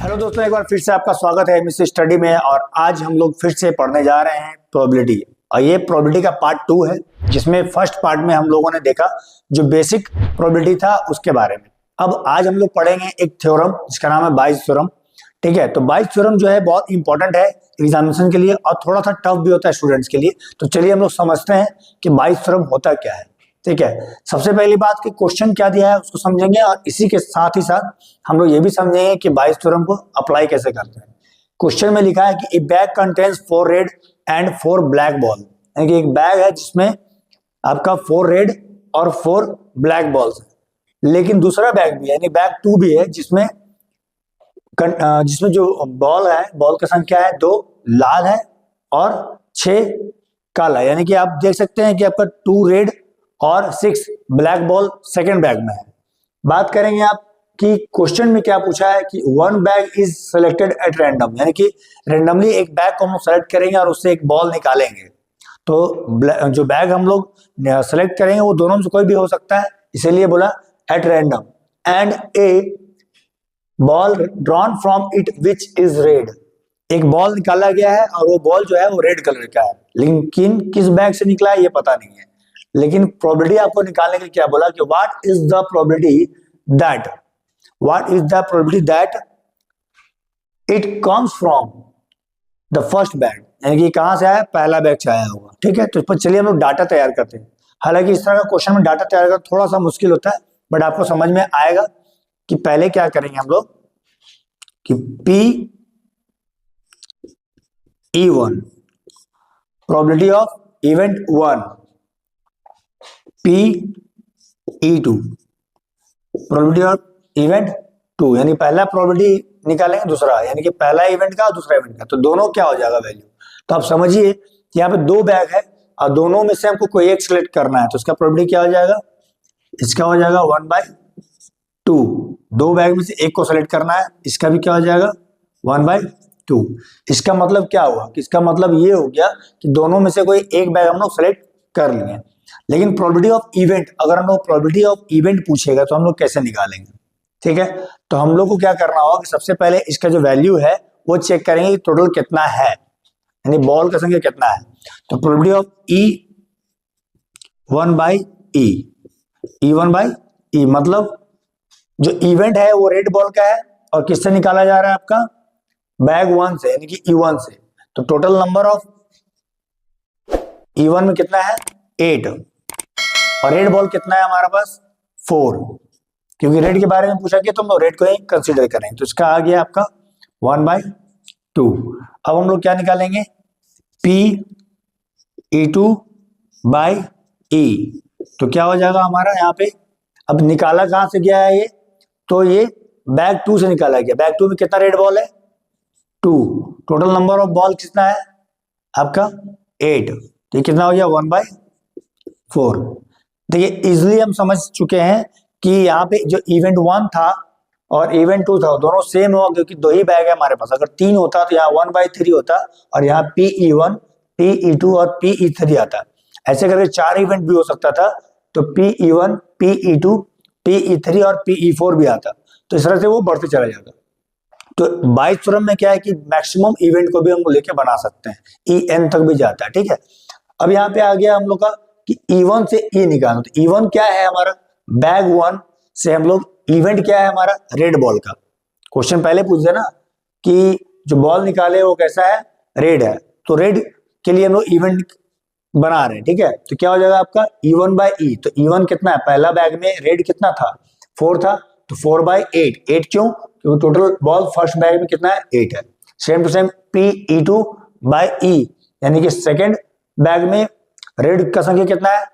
Hello दोस्तों, एक बार फिर से आपका स्वागत है एमएससी स्टडी में। और आज हम लोग फिर से पढ़ने जा रहे हैं प्रोबेबिलिटी। और ये प्रोबेबिलिटी का पार्ट 2 है, जिसमें फर्स्ट पार्ट में हम लोगों ने देखा जो बेसिक प्रोबेबिलिटी था उसके बारे में। अब आज हम लोग पढ़ेंगे एक थ्योरम जिसका नाम है बाइस थ्योरम। ठीक है, तो बाइस थ्योरम जो है बहुत इंपॉर्टेंट है एग्जामिनेशन के लिए और थोड़ा सा टफ भी होता है स्टूडेंट्स के लिए। तो चलिए हम लोग समझते हैं कि बाइस थ्योरम होता क्या है। ठीक है, सबसे पहली बात कि क्वेश्चन क्या दिया है उसको समझेंगे और इसी के साथ ही साथ हम लोग ये भी समझेंगे कि बाइस थ्योरम को अप्लाई कैसे करते हैं। क्वेश्चन में लिखा है कि ए bag contains 4 red and 4 black ball, यानी कि एक बैग है जिसमें आपका 4 रेड और 4 ब्लैक बॉल्स है। लेकिन दूसरा बैग भी है, यानी बैग 2 भी है जिसमें जो बॉल है, बॉल की संख्या है 2 लाल है और 6 काला, यानी कि आप देख सकते हैं कि आपका 2 रेड और 6 ब्लैक बॉल सेकेंड बैग में है। बात करेंगे आप कि क्वेश्चन में क्या पूछा है कि 1 bag is selected at random, यानी कि रैंडमली एक बैग को हम लोग सेलेक्ट करेंगे और उससे एक बॉल निकालेंगे। तो जो बैग हम लोग सेलेक्ट करेंगे वो दोनों में से कोई भी हो सकता है, इसीलिए बोला at random. And A ball drawn from it which is red, एक बॉल निकाला गया है और वो बॉल जो है वो रेड कलर का है, लेकिन किस बैग से निकला है ये पता नहीं है। लेकिन प्रोबेबिलिटी आपको निकालने के लिए क्या बोला कि what is the probability that it comes from the first bag, यानी कि कहां से आया, पहला बैग से आया होगा। ठीक है, तो इस पर चलिए हम लोग डाटा तैयार करते हैं। हालांकि इस तरह का क्वेश्चन में डाटा तैयार करना थोड़ा सा मुश्किल होता है, बट आपको समझ में आएगा कि पहले क्या करेंगे हम लोग कि P(E1) probability of event 1, P(E2) probability of event 2, यानी पहला प्रोबेबिलिटी निकालेंगे दूसरा, यानी कि पहला इवेंट का और दूसरा इवेंट का, तो दोनों क्या हो जाएगा वैल्यू। तो आप समझिए कि यहाँ पे 2 बैग है और दोनों में से हमको कोई एक सिलेक्ट करना है, तो इसका प्रोबेबिलिटी क्या हो जाएगा, इसका हो जाएगा 1/2। 2 बैग में से एक को सेलेक्ट करना है, इसका भी क्या हो जाएगा 1/2। इसका मतलब क्या हुआ कि इसका मतलब ये हो गया कि दोनों में से कोई एक बैग हम लोग सेलेक्ट कर लेंगे। लेकिन प्रोबेबिलिटी ऑफ इवेंट, अगर हम लोग प्रोबेबिलिटी ऑफ इवेंट पूछेगा तो हम लोग कैसे निकालेंगे। ठीक है, तो हम लोग को क्या करना होगा कि सबसे पहले इसका जो वैल्यू है वो चेक करेंगे कि टोटल कितना है, यानी बॉल का संख्या कितना है। तो प्रोबेबिलिटी ऑफ E1/E मतलब जो इवेंट है वो रेड बॉल का है और किससे निकाला जा रहा है, आपका बैग 1 से, यानी कि E1 से। तो टोटल नंबर ऑफ E1 में कितना है 8 और रेड बॉल कितना है हमारे पास 4, क्योंकि रेड के बारे में पूछा गया तो हम लोग रेड को ही कंसीडर करेंगे। तो इसका आ गया आपका 1/2। अब हम लोग क्या निकालेंगे, P(E2)/E, तो क्या हो जाएगा हमारा यहाँ पे। अब निकाला कहां से गया है ये, तो ये बैग 2 से निकाला गया। बैग 2 में कितना रेड बॉल है 2, टोटल नंबर ऑफ बॉल कितना है आपका 8, तो ये कितना हो गया 1/4। देखिए इजिली हम समझ चुके हैं कि यहाँ पे जो इवेंट 1 था और इवेंट 2 था दोनों सेम हुआ, क्योंकि 2 ही बैग है हमारे पास। अगर 3 होता तो यहाँ 1/3 होता और यहाँ P(E1), P(E2) और P(E3) आता। ऐसे करके 4 इवेंट भी हो सकता था, तो P(E1), P(E2), P(E3) और P(E4) भी आता। तो इस तरह से वो बढ़ते चला जाता। तो बाइस थ्योरम में क्या है कि मैक्सिमम इवेंट को भी हम लेके बना सकते हैं, EN तक भी जाता है। ठीक है, अब यहाँ पे आ गया हम लोग का कि E1 से E निकालना। तो E1 क्या है हमारा, बैग 1 से हम लोग इवेंट क्या है हमारा, रेड बॉल का। क्वेश्चन पहले पूछ देना कि जो बॉल निकाले वो कैसा है, रेड है, तो रेड के लिए हम लोग इवेंट बना रहे हैं। ठीक है, तो क्या हो जाएगा आपका E1/E। तो E1 कितना है, पहला बैग में रेड कितना था 4 था, तो 4/8। 8 क्यों, क्योंकि टोटल बॉल फर्स्ट बैग में कितना है 8 है। सेम टू सेम P(E2)/E, यानी कि सेकेंड बैग में रेड का संख्या कितना है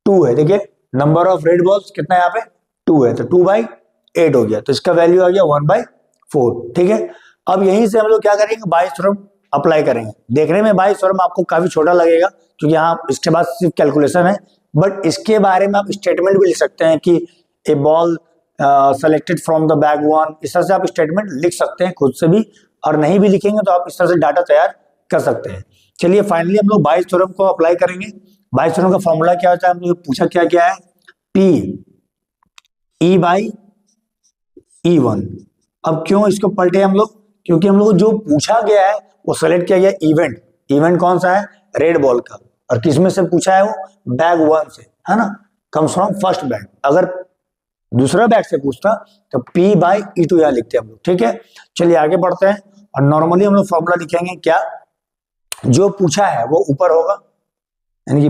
2 है। देखिए नंबर ऑफ रेड बॉल्स कितना है यहाँ पे 2 है, तो 2/8 हो गया, तो इसका वैल्यू आ गया 1/4। ठीक है, अब यहीं से हम लोग क्या करेंगे, बाइस थ्योरम अप्लाई करेंगे। देखने में बाइस थ्योरम आपको काफी छोटा लगेगा क्योंकि यहाँ इसके बाद सिर्फ कैलकुलेशन है, बट इसके बारे में आप स्टेटमेंट भी लिख सकते हैं कि a ball selected from the bag 1, इस तरह से आप स्टेटमेंट लिख सकते हैं खुद से भी, और नहीं भी लिखेंगे तो आप इस तरह से डाटा तैयार कर सकते हैं। चलिए फाइनली हम लोग बाइस थ्योरम को अप्लाई करेंगे। बाइस थ्योरम का फॉर्मूला क्या होता है, हम लोग पूछा क्या क्या है, P(E/E1). अब क्यों इसको पलटे हम लोग, क्योंकि हम लोग को जो पूछा गया है वो सेलेक्ट किया गया इवेंट। इवेंट कौन सा है? रेड बॉल का। और किस में से पूछा है? वो बैग 1 से, है ना, कम्स फ्रॉम फर्स्ट बैग। अगर दूसरा बैग से पूछता तो P/E2 यहां लिखते हैं हम लोग, ठीक है। चलिए आगे बढ़ते हैं, और नॉर्मली हम लोग फॉर्मूला लिखेंगे क्या? जो पूछा है वो ऊपर होगा, यानी कि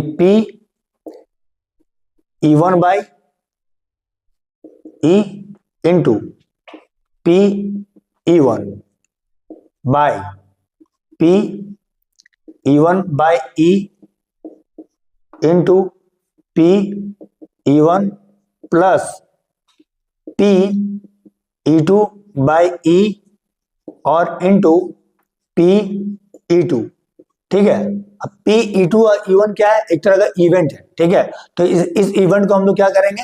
P/E into P/E1 bye P/E1/E into P/E1 plus P/E2/E और इंटू P/E2, ठीक है। अब P/E2 और E1 क्या है? एक तरह का इवेंट है, ठीक है। तो इस इवेंट को हम लोग क्या करेंगे?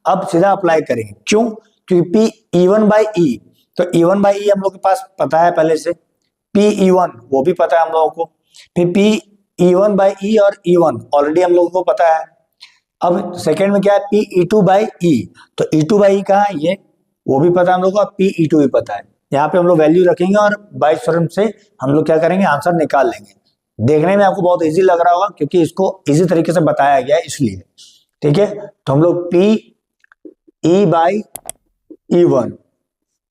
अब सीधा अप्लाई करेंगे। क्यों? क्योंकि P/E1/E, तो E1/E हम लोग के पास पता है पहले से, P/E1 वो भी पता है हम लोगों को, फिर P/E1/E और E1 ऑलरेडी हम लोगों को पता है। अब सेकेंड में क्या है? P/E2/E, तो E2/E कहाँ है? ये वो भी पता है हम लोग को, P/E2 भी पता है। यहाँ पे हम लोग वैल्यू रखेंगे और बाई थ्योरम से हम लोग क्या करेंगे? आंसर निकाल लेंगे। देखने में आपको बहुत इजी लग रहा होगा क्योंकि इसको इजी तरीके से बताया गया है इसलिए, ठीक है। तो हम लोग P/E1,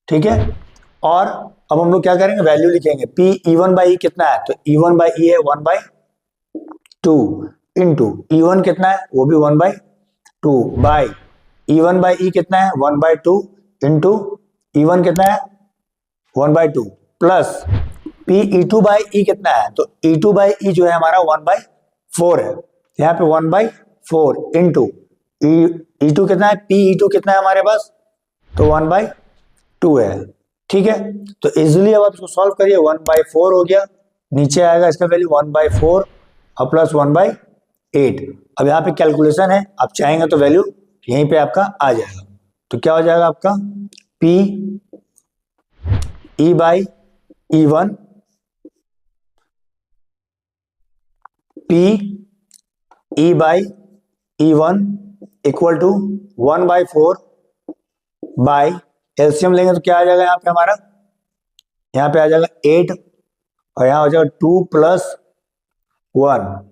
ठीक है, और अब हम लोग क्या करेंगे? वैल्यू लिखेंगे। P/E1/E कितना है? तो E1/E है 1/2 इंटू E1 कितना है? वो भी 1/2 बाई E1/E कितना है? 1/2 इंटू E1 कितना है? 1/2 प्लस P/E2/E कितना है? तो E2/E जो है हमारा 1/4 है, यहाँ पे 1/4 इंटू E2 कितना है? P/E2 कितना है हमारे पास? तो 1/2 है, ठीक है। तो इजिली अब आप इसको सॉल्व करिए, 1/4 हो गया, नीचे आएगा इसका वैल्यू 1/4 और प्लस 1/8। अब यहाँ पे कैलकुलेशन है, आप चाहेंगे तो वैल्यू यहीं पे आपका आ जाएगा। तो क्या हो जाएगा आपका? P/E1 P/E1 equal to 1/4 by LCM लेंगे तो क्या आ जाएगा यहाँ पे हमारा? यहाँ पे आ जाएगा 8 और यहाँ हो जाएगा 2 + 1,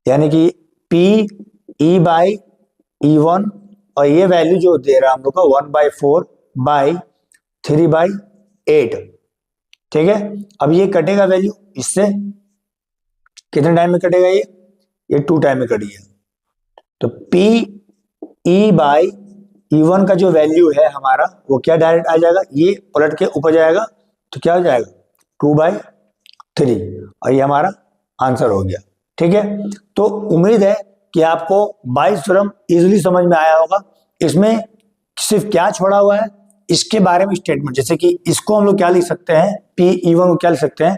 यानी कि P/E1 और ये वैल्यू जो दे रहा है हम लोग का 1/4 बाई 3/8, ठीक है। अब ये कटेगा वैल्यू इससे, कितने टाइम में कटेगा? ये 2 टाइम में कटेगा। तो P/E1 का जो वैल्यू है हमारा वो क्या डायरेक्ट आ जाएगा? ये पलट के ऊपर जाएगा तो क्या हो जाएगा? 2/3, और ये हमारा आंसर हो गया, ठीक है। तो उम्मीद है कि आपको बाइस थ्योरम इजीली समझ में आया होगा। इसमें सिर्फ क्या छोड़ा हुआ है इसके बारे में स्टेटमेंट, जैसे कि इसको हम लोग क्या लिख सकते हैं? P/E1 को क्या लिख सकते हैं?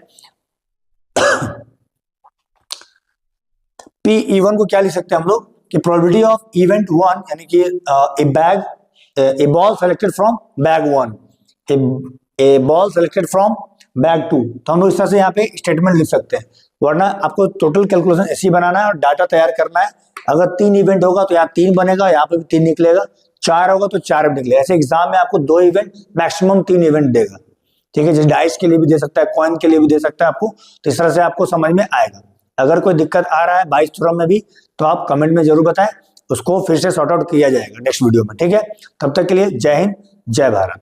P/E1 को क्या लिख सकते हैं हम लोग कि प्रोबेबिलिटी ऑफ इवेंट 1, यानी कि a ball selected from bag 1, a ball selected from bag 2। तो हम लोग इस तरह से यहाँ पे स्टेटमेंट लिख सकते हैं, वरना आपको टोटल कैलकुलेशन ऐसे ही बनाना है और डाटा तैयार करना है। अगर 3 इवेंट होगा तो यहाँ 3 बनेगा, यहाँ पे भी 3 निकलेगा, 4 होगा तो 4 निकलेगा। ऐसे एग्जाम में आपको 2 इवेंट मैक्सिमम 3 इवेंट देगा, ठीक है। जैसे डाइस के लिए भी दे सकता है, कॉइन के लिए भी दे सकता है आपको, तो इस तरह से आपको समझ में आएगा। अगर कोई दिक्कत आ रहा है बाइस थ्योरम में भी तो आप कमेंट में जरूर बताएं, उसको फिर से सॉर्ट आउट किया जाएगा नेक्स्ट वीडियो में, ठीक है। तब तक के लिए जय हिंद, जय भारत।